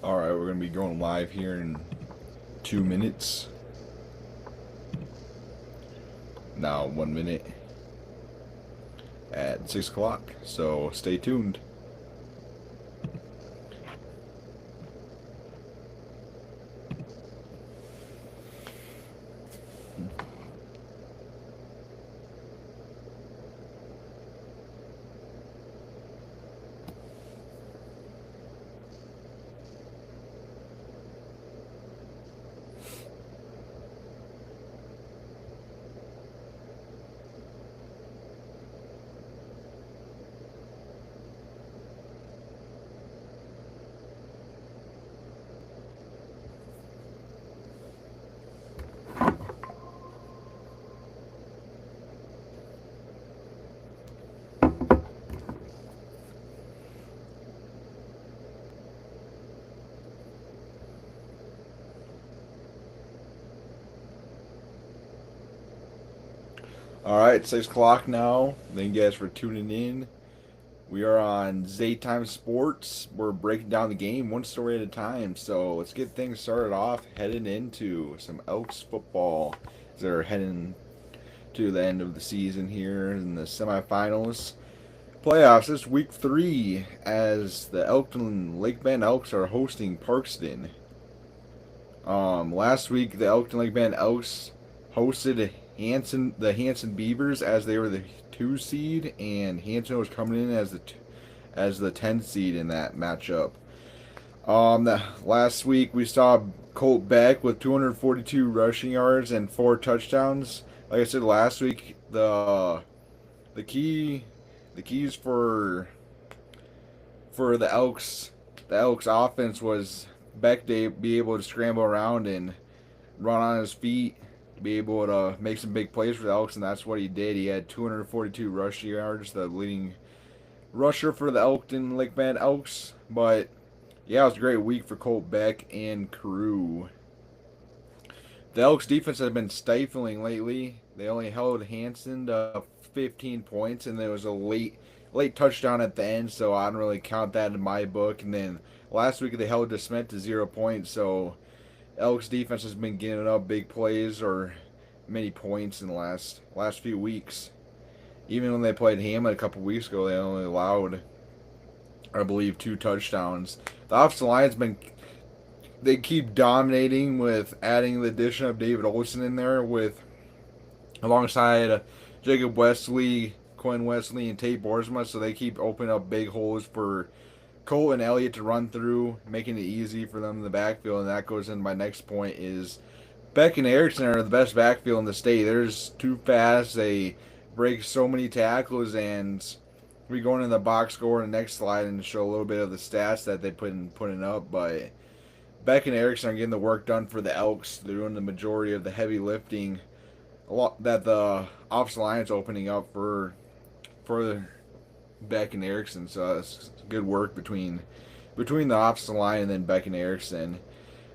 Alright, we're going to be going live here in 2 minutes. Now, 1 minute at 6 o'clock. So stay tuned. Alright, 6 o'clock now. Thank you guys for tuning in. We are on Zaytime Sports. We're breaking down the game one story at a time. So let's get things started off heading into some Elks football. As they're heading to the end of the season here in the semifinals. Playoffs this week 3 as the Elkton Lake Bend Elks are hosting Parkston. Last week the Elkton Lake Bend Elks hosted the Hanson Beavers as they were the 2 seed, and Hanson was coming in as the 10 seed in that matchup. Last week we saw Colt Beck with 242 rushing yards and 4 touchdowns. Like I said last week, the keys for the Elks offense was Beck to be able to scramble around and run on his feet, be able to make some big plays for the Elks, and that's what he did. He had 242 rushing yards, the leading rusher for the Elkton Lake Bend Elks. But yeah, it was a great week for Colt Beck and crew. The Elks defense has been stifling lately. They only held Hanson to 15 points, and there was a late touchdown at the end, so I don't really count that in my book. And then last week they held DeSmet to 0 points, so Elks defense has been getting up big plays or many points in the last few weeks. Even when they played Hammond a couple weeks ago, they only allowed, I believe, 2 touchdowns. The offensive line's been, they keep dominating with adding the addition of David Olson in there with alongside Jacob Wesley, Quinn Wesley, and Tate Boersma, so they keep opening up big holes for Cole and Elliott to run through, making it easy for them in the backfield. And that goes into my next point is Beck and Erickson are the best backfield in the state. They're just too fast. They break so many tackles, and we go into the box score in the next slide and show a little bit of the stats that they putting up. But Beck and Erickson are getting the work done for the Elks. They're doing the majority of the heavy lifting. A lot that the offensive line is opening up for Beck and Erickson. So it's good work between the offensive line and then Beck and Erickson.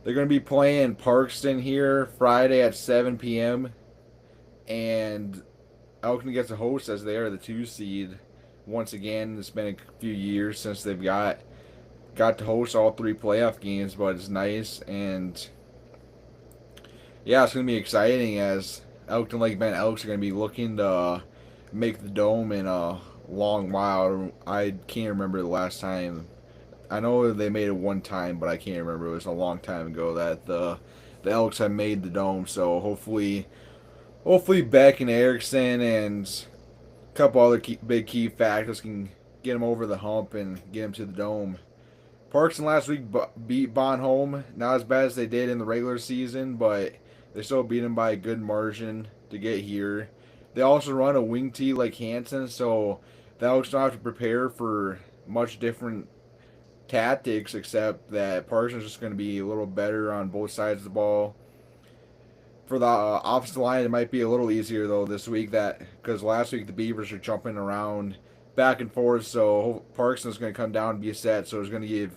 They're going to be playing Parkston here Friday at 7 p.m. And Elkton gets a host as they are the 2 seed. Once again, it's been a few years since they've got to host all 3 playoff games, but it's nice. And yeah, it's going to be exciting as Elkton Lake Bend Elks are going to be looking to make the dome in a long while. I can't remember the last time. I know they made it one time, but I can't remember. It was a long time ago that the Elks have made the dome. So hopefully Beck and Erickson and a couple other big key factors can get them over the hump and get them to the dome. Parkson last week beat Bonhomme. Not as bad as they did in the regular season, but they still beat them by a good margin to get here. They also run a wing tee like Hanson, so the Elks don't have to prepare for much different tactics, except that Parsons is just going to be a little better on both sides of the ball. For the offensive line, it might be a little easier though this week, that because last week the Beavers are jumping around back and forth, so Parkson is going to come down and be set, so it's going to give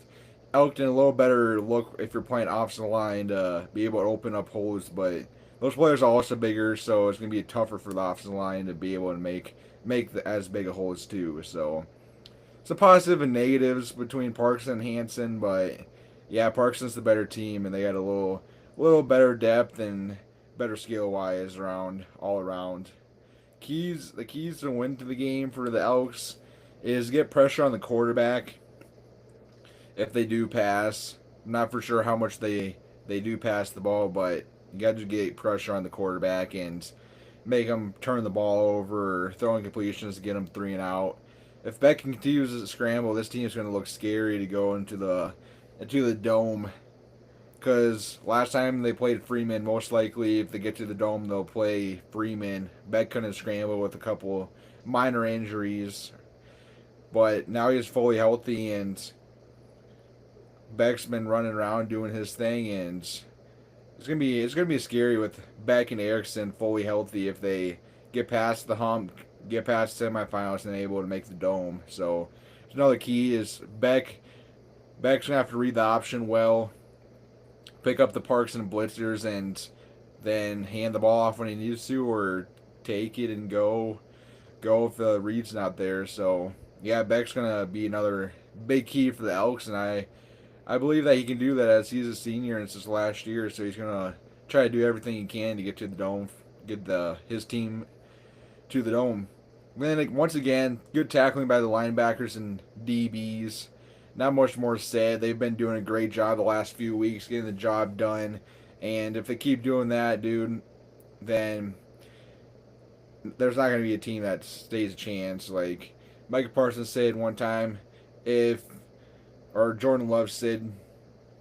Elkton a little better look if you're playing offensive line to be able to open up holes. But those players are also bigger, so it's going to be tougher for the offensive line to be able to make as big a holes too. So some positive and negatives between Parkson and Hanson, but yeah, Parkston's the better team, and they got a little better depth and better skill wise around all around. The keys to win to the game for the Elks is get pressure on the quarterback if they do pass. I'm not for sure how much they do pass the ball, but you got to get pressure on the quarterback and make them turn the ball over or throw incompletions to get them 3 and out. If Beck continues to scramble, this team is going to look scary to go into the dome. Because last time they played Freeman, most likely if they get to the dome, they'll play Freeman. Beck couldn't scramble with a couple minor injuries, but now he's fully healthy, and Beck's been running around doing his thing, and it's gonna be scary with Beck and Erickson fully healthy if they get past the hump, get past semifinals, and able to make the dome. So another key is Beck's gonna have to read the option well, pick up the Parkson blitzers, and then hand the ball off when he needs to, or take it and go if the read's not there. So yeah, Beck's gonna be another big key for the Elks, and I believe that he can do that as he's a senior and it's his last year. So he's gonna try to do everything he can to get to the dome, get his team to the dome. And then like, once again, good tackling by the linebackers and DBs. Not much more said. They've been doing a great job the last few weeks getting the job done. And if they keep doing that, dude, then there's not going to be a team that stays a chance. Like Micah Parsons said one time, if or Jordan Love said,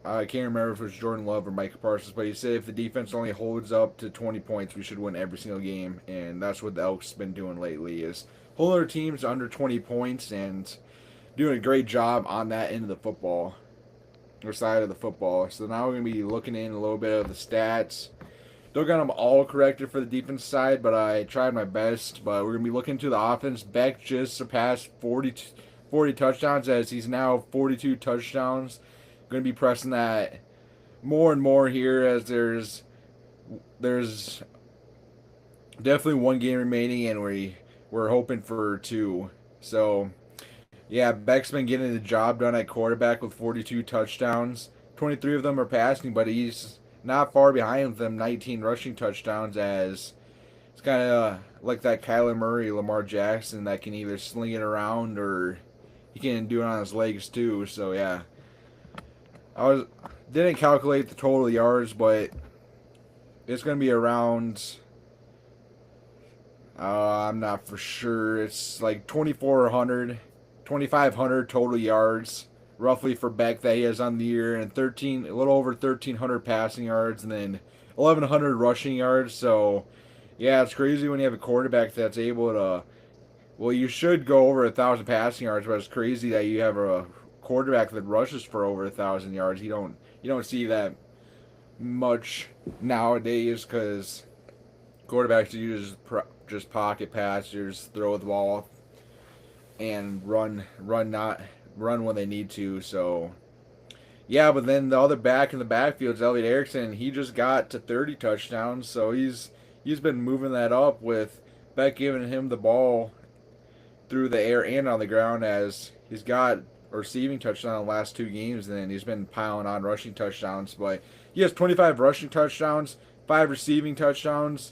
I can't remember if it was Jordan Love or Micah Parsons, but he said if the defense only holds up to 20 points, we should win every single game. And that's what the Elks been doing lately, is holding their teams under 20 points and doing a great job on that end of the football, or side of the football. So now we're going to be looking in a little bit of the stats. Don't got them all corrected for the defense side, but I tried my best. But we're going to be looking to the offense. Beck just surpassed 40 touchdowns, as he's now 42 touchdowns. Going to be pressing that more and more here, as there's definitely one game remaining, and we're hoping for two. So yeah, Beck's been getting the job done at quarterback with 42 touchdowns. 23 of them are passing, but he's not far behind them, 19 rushing touchdowns, as it's kind of like that Kyler Murray, Lamar Jackson, that can either sling it around or he can do it on his legs too. So yeah, didn't calculate the total yards, but it's going to be around, I'm not for sure. It's like 2,500 total yards roughly for Beck that he has on the year, and a little over 1,300 passing yards, and then 1,100 rushing yards. So yeah, it's crazy when you have a quarterback that's able to. Well, you should go over 1,000 passing yards, but it's crazy that you have a quarterback that rushes for over 1,000 yards. You don't see that much nowadays, because quarterbacks just pocket passers, throw the ball and run when they need to. So yeah, but then the other back in the backfield is Elliot Erickson. He just got to 30 touchdowns, so he's been moving that up, with Beck giving him the ball through the air and on the ground, as he's got a receiving touchdown in the last 2 games, and then he's been piling on rushing touchdowns. But he has 25 rushing touchdowns, 5 receiving touchdowns.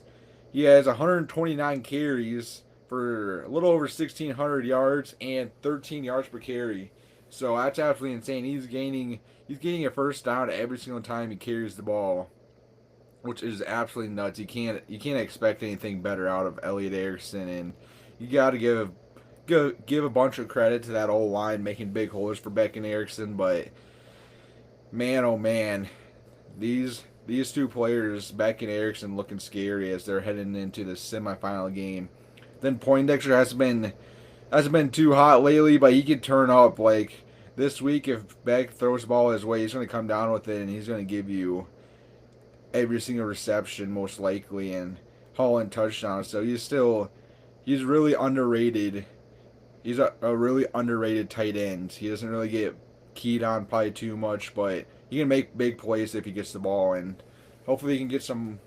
He has 129 carries for a little over 1,600 yards and 13 yards per carry. So that's absolutely insane. He's gaining a first down every single time he carries the ball, which is absolutely nuts. You can't expect anything better out of Elliot Erickson, and you got to give a bunch of credit to that old line making big holes for Beck and Erickson. But man, oh man, these two players, Beck and Erickson, looking scary as they're heading into the semifinal game. Then Poindexter hasn't been too hot lately, but he could turn up. Like this week, if Beck throws the ball his way, he's going to come down with it, and he's going to give you every single reception most likely and haul in touchdowns. So he's really underrated. He's a really underrated tight end. He doesn't really get keyed on probably too much, but he can make big plays if he gets the ball, and hopefully he can get some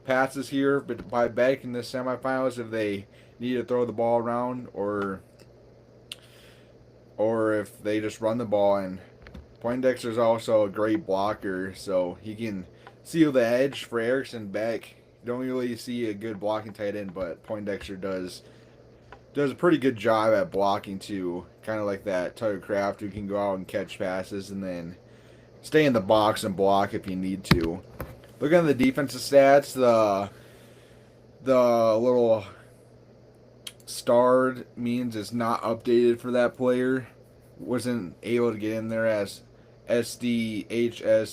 passes here by Beck in the semifinals if they need to throw the ball around, or if they just run the ball and Poindexter is also a great blocker, so he can seal the edge for Erickson Beck. You don't really see a good blocking tight end, but Poindexter does a pretty good job at blocking too. Kind of like that Tucker Kraft who can go out and catch passes and then stay in the box and block if you need to. Looking at the defensive stats, the little starred means is not updated for that player. Wasn't able to get in there as SDHSA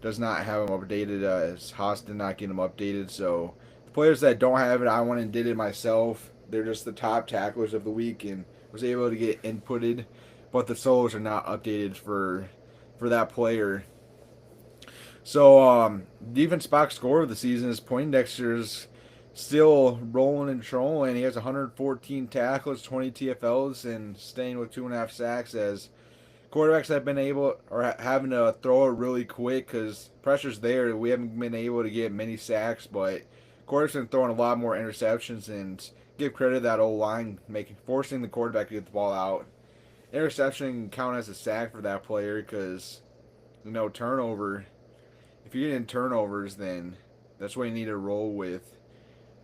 does not have him updated. As Haas did not get him updated. So the players that don't have it, I went and did it myself. They're just the top tacklers of the week and was able to get inputted, but the solos are not updated for that player. So defense box score of the season is Poindexter's still rolling and trolling. He has 114 tackles, 20 TFLs, and staying with 2.5 sacks as quarterbacks have been able or having to throw it really quick because pressure's there. We haven't been able to get many sacks, but quarterbacks have been throwing a lot more interceptions and give credit to that old line forcing the quarterback to get the ball out. Interception can count as a sack for that player because turnover. If you're getting turnovers, then that's what you need to roll with.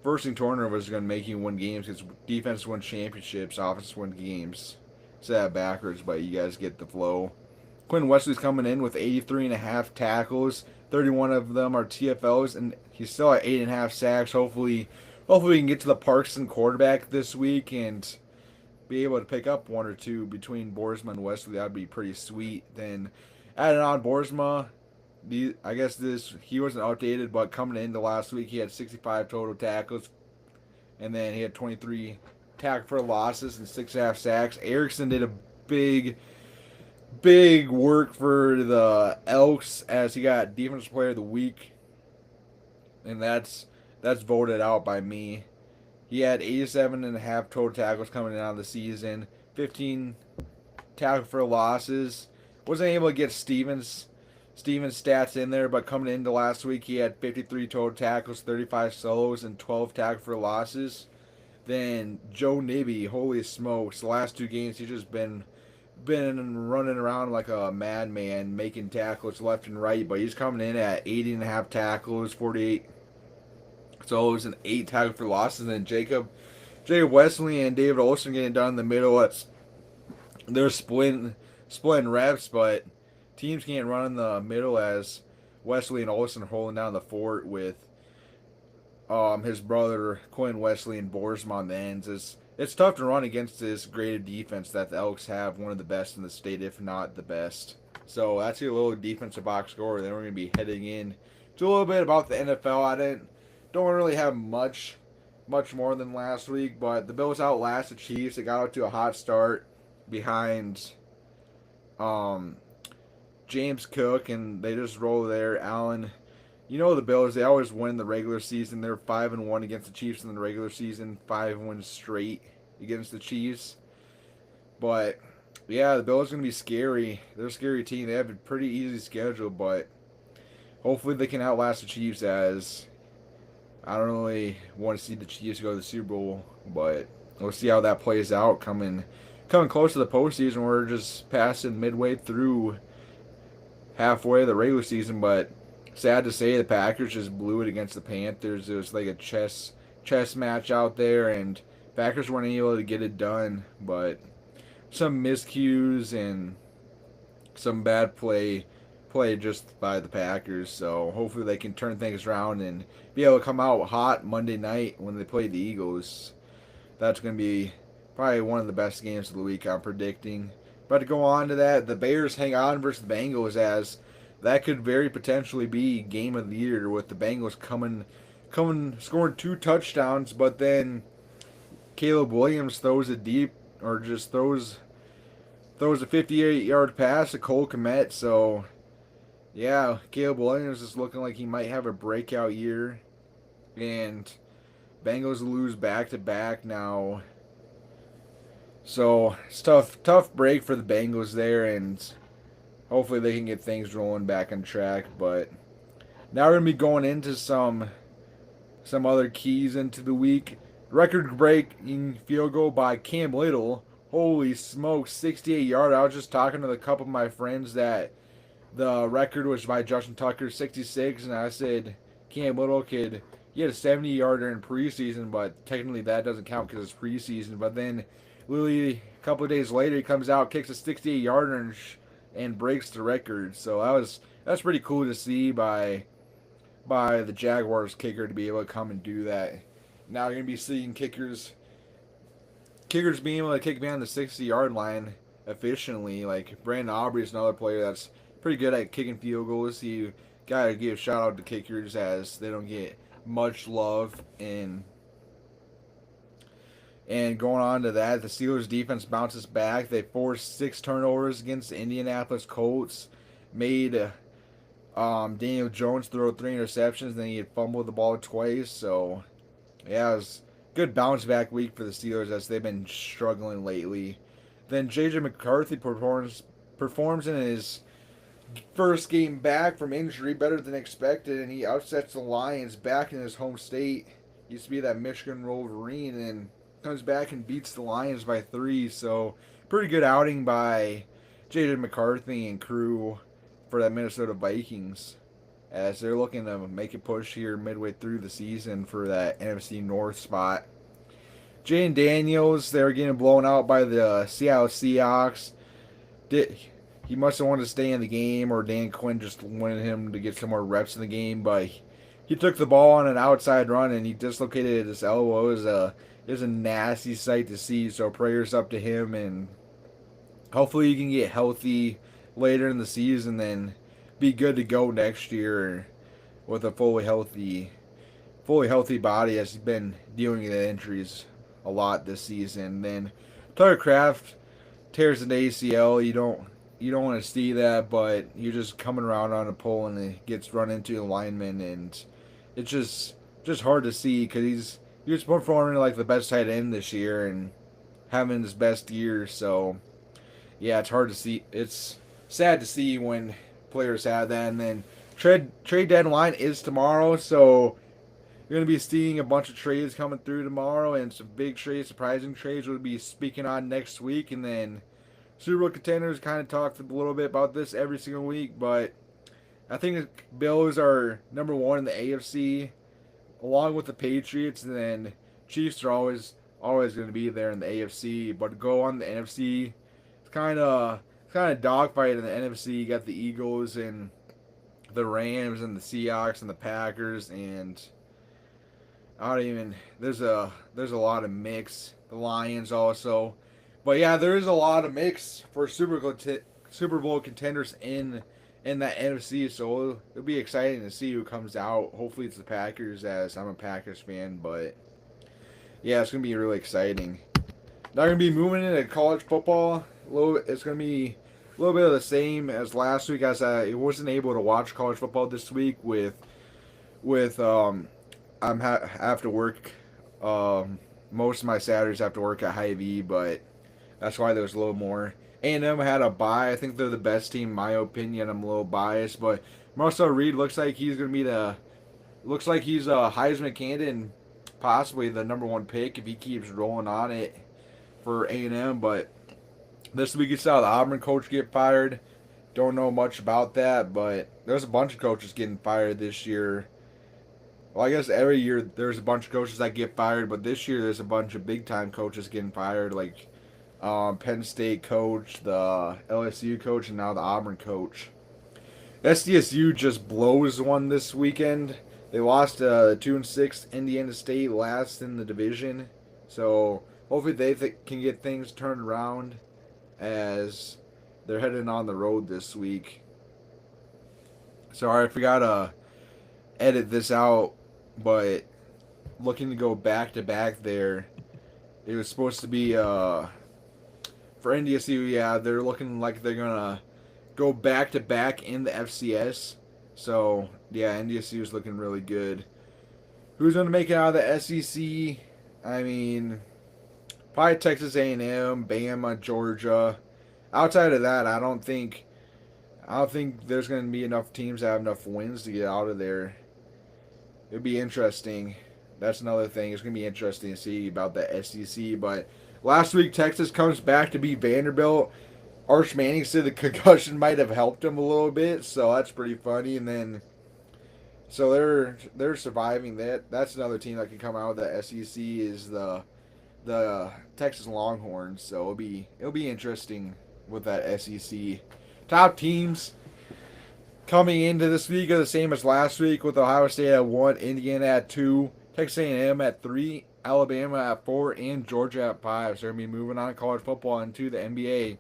Forcing turnovers is going to make you win games because defense win championships, offense win games. Say that backwards, but you guys get the flow. Quinn Wesley's coming in with 83.5 tackles. 31 of them are TFLs, and he's still at 8.5 sacks. Hopefully we can get to the Parkston quarterback this week and be able to pick up one or two between Boersma and Wesley. That would be pretty sweet. Then adding on Boersma, I guess he wasn't updated, but coming into last week he had 65 total tackles, and then he had 23 tackle for losses and 6.5 sacks. Erickson did a big work for the Elks as he got Defensive Player of the Week, and that's voted out by me. He had 87.5 total tackles coming in out of the season, 15 tackle for losses. Wasn't able to get Stevens' stats in there, but coming into last week, he had 53 total tackles, 35 solos, and 12 tackle for losses. Then Joe Nibby, holy smokes, the last 2 games he's just been running around like a madman, making tackles left and right, but he's coming in at 80.5 tackles, 48 solos, and 8 tackle for losses. And then Jacob Wesley and David Olson getting done in the middle. They're splitting reps, but teams can't run in the middle as Wesley and Olsen are holding down the fort with his brother Quinn Wesley and Boersma on the ends. It's tough to run against this graded defense that the Elks have, one of the best in the state, if not the best. So that's your little defensive box score. Then we're going to be heading in to a little bit about the NFL. I don't really have much more than last week, but the Bills outlast the Chiefs. It got out to a hot start behind James Cook, and they just roll there. Allen, the Bills, they always win the regular season. They're 5-1 against the Chiefs in the regular season, 5 wins straight against the Chiefs. But yeah, the Bills are going to be scary. They're a scary team. They have a pretty easy schedule, but hopefully they can outlast the Chiefs, as I don't really want to see the Chiefs go to the Super Bowl, but we'll see how that plays out coming close to the postseason. We're just passing midway through halfway of the regular season, but sad to say the Packers just blew it against the Panthers. It was like a chess match out there, and Packers weren't able to get it done, but some miscues and some bad play just by the Packers. So hopefully they can turn things around and be able to come out hot Monday night when they play the Eagles. That's going to be probably one of the best games of the week, I'm predicting. But to go on to that, the Bears hang on versus the Bengals, as that could very potentially be game of the year, with the Bengals coming scoring 2 touchdowns, but then Caleb Williams throws it deep, or just throws a 58-yard pass to Cole Kmet. So yeah, Caleb Williams is looking like he might have a breakout year, and Bengals lose back-to-back now. So it's tough break for the Bengals there, and hopefully they can get things rolling back on track. But now we're going to be going into some other keys into the week. Record-breaking field goal by Cam Little, Holy smokes, 68-yard. I was just talking to a couple of my friends that the record was by Justin Tucker, 66, and I said Cam Little could he had a 70-yarder in preseason, but technically that doesn't count because it's preseason. But then literally a couple of days later, he comes out, kicks a 68-yarder, and breaks the record. So that's pretty cool to see by the Jaguars kicker to be able to come and do that. Now you're gonna be seeing kickers being able to kick beyond the 60-yard line efficiently. Like Brandon Aubrey is another player that's pretty good at kicking field goals. You gotta give a shout out to kickers as they don't get much love. And going on to that, the Steelers defense bounces back. They forced 6 turnovers against the Indianapolis Colts. Made Daniel Jones throw 3 interceptions. Then he had fumbled the ball twice. So yeah, it was a good bounce back week for the Steelers as they've been struggling lately. Then J.J. McCarthy performs in his first game back from injury better than expected, and he upsets the Lions back in his home state. Used to be that Michigan Wolverine, and comes back and beats the Lions by 3. So pretty good outing by J.J. McCarthy and crew for that Minnesota Vikings, as they're looking to make a push here midway through the season for that NFC North spot. Jayden Daniels, they're getting blown out by the Seattle Seahawks. He must have wanted to stay in the game, or Dan Quinn just wanted him to get some more reps in the game, but he took the ball on an outside run and he dislocated his elbow. It was a nasty sight to see, so prayers up to him, and hopefully he can get healthy later in the season and be good to go next year with a fully healthy body, as he's been dealing with injuries a lot this season. Then Tucker Kraft tears an ACL. You don't want to see that, but you're just coming around on a pole and it gets run into a lineman, and it's just hard to see because he's performing like the best tight end this year and having his best year. So yeah, it's hard to see. It's sad to see when players have that. And then trade deadline is tomorrow, so you're going to be seeing a bunch of trades coming through tomorrow, and some big trades, surprising trades we'll be speaking on next week. And then Super Bowl contenders, kind of talked a little bit about this every single week, but I think the Bills are number 1 in the AFC, along with the Patriots, and then Chiefs are always going to be there in the AFC. But to go on the NFC, it's kind of dogfight in the NFC. You got the Eagles and the Rams and the Seahawks and the Packers, and there's a lot of mix. The Lions also. But yeah, there is a lot of mix for Super Bowl contenders in that NFC, so it'll be exciting to see who comes out. Hopefully it's the Packers, as I'm a Packers fan, but yeah, it's going to be really exciting. Now we're going to be moving into college football. It's going to be a little bit of the same as last week, as I wasn't able to watch college football this week with I have to work. Most of my Saturdays have to work at Hy-Vee, but that's why there was a little more. A&M had a bye. I think they're the best team, in my opinion. I'm a little biased, but Marcel Reed looks like he's a Heisman candidate and possibly the number 1 pick if he keeps rolling on it for A&M. But this week you saw the Auburn coach get fired. Don't know much about that, but there's a bunch of coaches getting fired this year. Well, I guess every year there's a bunch of coaches that get fired, but this year there's a bunch of big-time coaches getting fired, like Penn State coach, the LSU coach, and now the Auburn coach. SDSU just blows one this weekend. They lost 2-6 Indiana State, last in the division. So hopefully they can get things turned around as they're heading on the road this week. Sorry, I forgot to edit this out, but looking to go back to back there. It was supposed to be for NDSU, yeah, they're looking like they're gonna go back to back in the FCS. So yeah, NDSU is looking really good. Who's gonna make it out of the SEC? I mean, probably Texas A&M, Bama, Georgia. Outside of that, I don't think there's going to be enough teams that have enough wins to get out of there. It'd be interesting. That's another thing. It's going to be interesting to see about the SEC. But Last week, Texas comes back to beat Vanderbilt. Arch Manning said the concussion might have helped him a little bit, so that's pretty funny. And then, so they're surviving that. That's another team that can come out of the SEC is the Texas Longhorns. So it'll be interesting with that SEC. Top teams coming into this week are the same as last week with Ohio State at 1, Indiana at 2, Texas A&M at 3, Alabama at 4, and Georgia at 5. So they're going to be moving on college football into the NBA.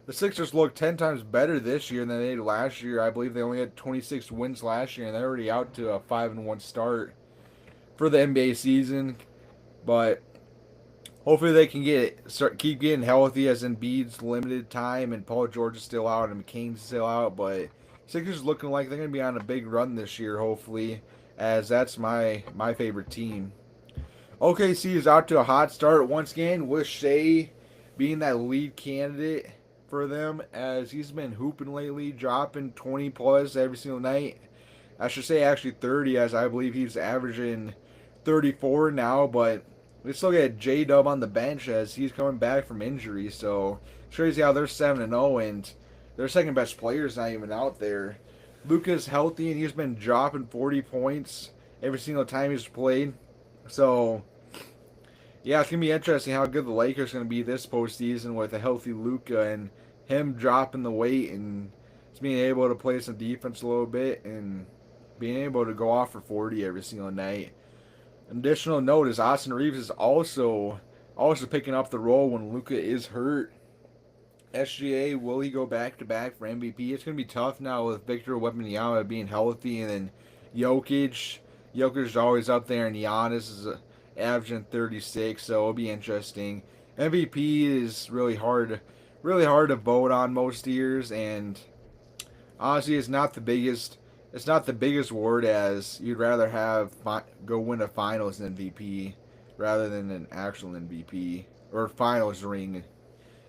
The Sixers look 10 times better this year than they did last year. I believe they only had 26 wins last year, and they're already out to a 5-1 start for the NBA season. But hopefully they can keep getting healthy as Embiid's limited time and Paul George is still out and McCain's still out. But Sixers looking like they're going to be on a big run this year, hopefully, as that's my favorite team. OKC is out to a hot start once again with Shea being that lead candidate for them as he's been hooping lately, dropping 20 plus every single night. I should say actually 30 as I believe he's averaging 34 now, but we still get J-Dub on the bench as he's coming back from injury. So it's crazy how they're 7-0 and their second best player is not even out there. Luka's healthy and he's been dropping 40 points every single time he's played. So yeah, it's going to be interesting how good the Lakers are going to be this postseason with a healthy Luka and him dropping the weight and just being able to play some defense a little bit and being able to go off for 40 every single night. An additional note is Austin Reeves is also picking up the role when Luka is hurt. SGA, will he go back-to-back for MVP? It's going to be tough now with Victor Wembanyama being healthy and then Jokic. Jokic is always up there and Giannis is averaging 36, so it'll be interesting. MVP is really hard to vote on most years, and honestly, it's not the biggest award as you'd rather have go win a finals MVP rather than an actual MVP or finals ring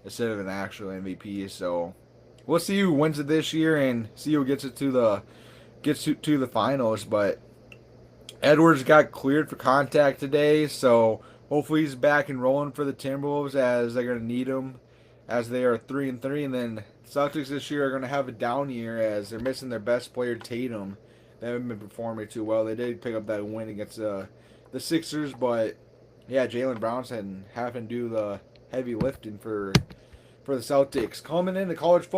instead of an actual MVP. So we'll see who wins it this year and see who gets to the finals, but Edwards got cleared for contact today, so hopefully he's back and rolling for the Timberwolves as they're going to need him as they are 3-3. And then Celtics this year are going to have a down year as they're missing their best player, Tatum. They haven't been performing too well. They did pick up that win against the Sixers, but yeah, Jaylen Brown's having to do the heavy lifting for the Celtics. Coming into college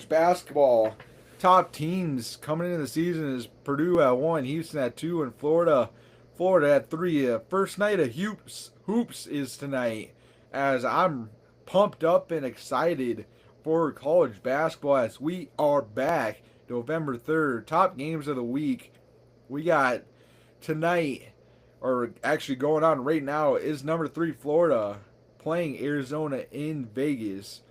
basketball. Top teams coming into the season is Purdue at 1, Houston at 2, and Florida at 3. First night of hoops is tonight, as I'm pumped up and excited for college basketball as we are back November 3rd. Top games of the week we got tonight, or actually going on right now, is number 3 Florida playing Arizona in Vegas.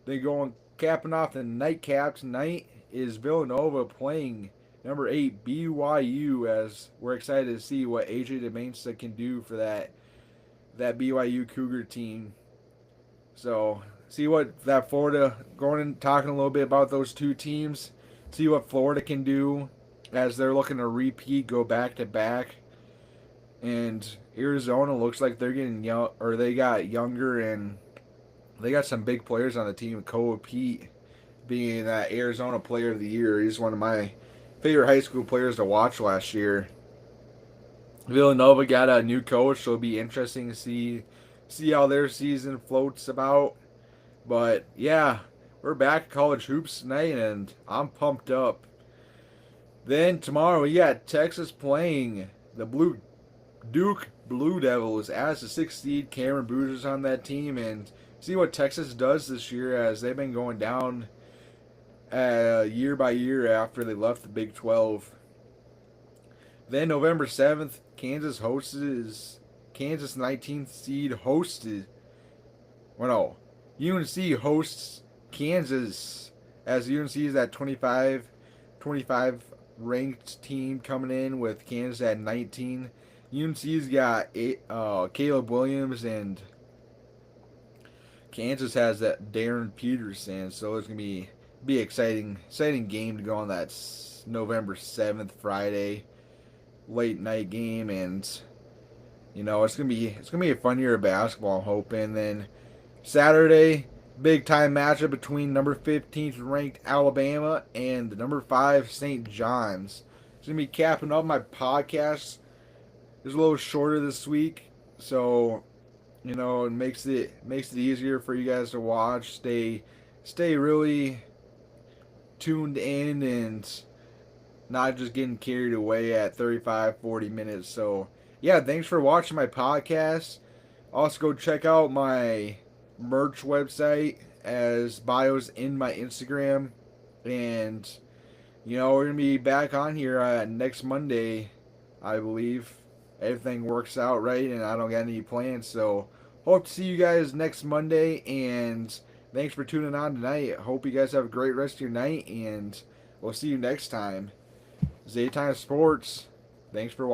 They going capping off the nightcap tonight is Villanova playing number 8 BYU, as we're excited to see what AJ DeMensa can do for that BYU Cougar team. So see what that Florida, going and talking a little bit about those two teams, see what Florida can do as they're looking to repeat, go back to back. And Arizona looks like they're getting young, or they got younger, and they got some big players on the team. Koa Pete being that Arizona Player of the Year. He's one of my favorite high school players to watch last year. Villanova got a new coach, so it'll be interesting to see how their season floats about. But yeah, we're back at college hoops tonight, and I'm pumped up. Then tomorrow we got Texas playing the Duke Blue Devils as the 6th seed. Cameron Boozer's on that team, and see what Texas does this year as they've been going down year by year after they left the Big 12. Then November 7th, Kansas 19th seed hosted. Well, no, UNC hosts Kansas as UNC is that 25 ranked team coming in with Kansas at 19. UNC's got Caleb Williams, and Kansas has that Darren Peterson. So it's gonna be exciting game to go on that November 7th Friday late night game. And You know, it's gonna be a fun year of basketball. I'm hoping. Then Saturday, big time matchup between number 15th ranked Alabama and the number 5 St. John's. It's gonna be capping up my podcast. It's a little shorter this week, so you know it makes it easier for you guys to watch. Stay really tuned in and not just getting carried away at 35, 40 minutes. So yeah, thanks for watching my podcast. Also, go check out my merch website as bios in my Instagram. And, you know, we're going to be back on here next Monday, I believe. Everything works out right and I don't got any plans. So, hope to see you guys next Monday. And thanks for tuning on tonight. Hope you guys have a great rest of your night. And we'll see you next time. Zaytime Sports. Thanks for watching.